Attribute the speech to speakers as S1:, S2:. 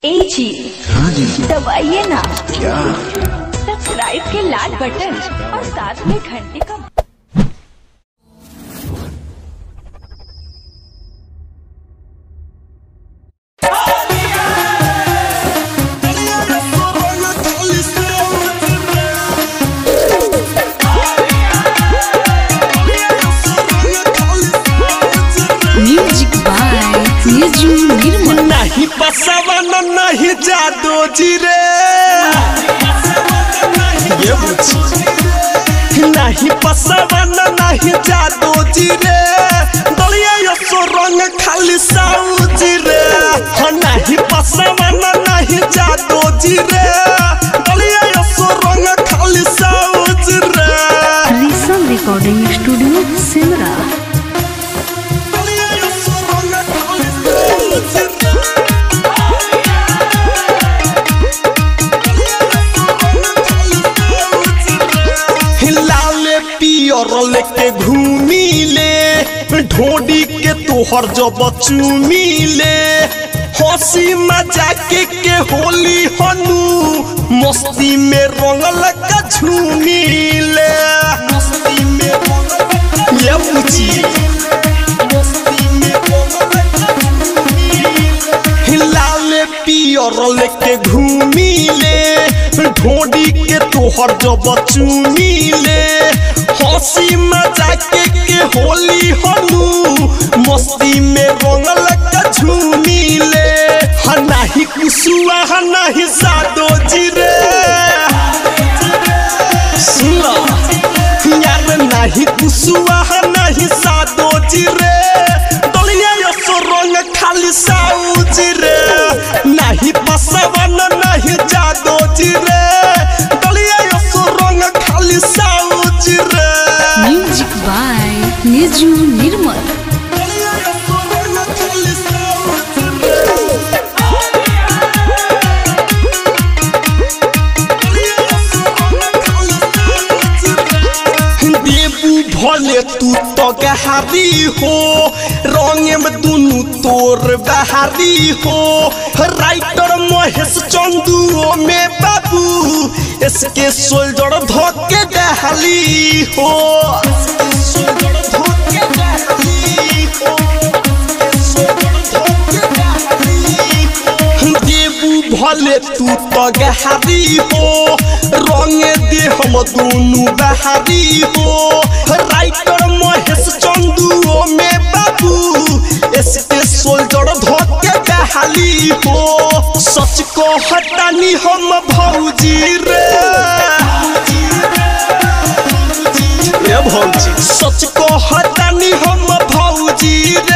S1: जी
S2: हाँ जी
S1: दबाइए ना
S2: क्या
S1: सब्सक्राइब के लाल बटन और साथ में घंटे का
S3: म्यूजिक बाय निजू निर्मल।
S4: नहीं पसवन नहीं जादू जी रे ये नहीं पसवन नहीं जादू जी रे दलिया यो रंग खाली साऊ जी रे नहीं पसवन नहीं जादू जी रे दलिया यो रंग खाली साऊ जी रे।
S3: रिसल रिकॉर्डिंग स्टूडियो सिमरा।
S4: लेके घूमी ले ढोडी के तोहर जब चूमी ले हंसी मजाक के होली हनु मस्ती में रंगल का झूमी ले मस्ती में ये पूछी मस्ती में लाल पियर लेके घूमी ले ढोडी के तोहर जब चूमी ले हंसी मजाक के होली हनु मस्ती में रंगल का झूमी ले नहीं कुसुआ नहीं सादो जी रे सुनो यार नहीं कुसुआ नहीं सादो जी रे दलिया यो रंग खाली साऊ जी रे नहीं पसवन नहीं जादो जी रे दलिया यो रंग खाली साऊ जी रे।
S3: म्यूजिक बाय निजू निर्मल। भले तू तो गहारी हो रंग में दुनू तोर बहारी हो राइटर महेश चंदू में बाबू इसके सोल्जर धोके दहली हो देबू भले तू तो गहारी हो रंग दे हम दोनों बहारी हो राइटर महेश चंदू में बाबू इसके सोल्जर धोके दहली हो सच को हटानी हम भौजी रे ये भौजी सच को हटानी हम भौजी रे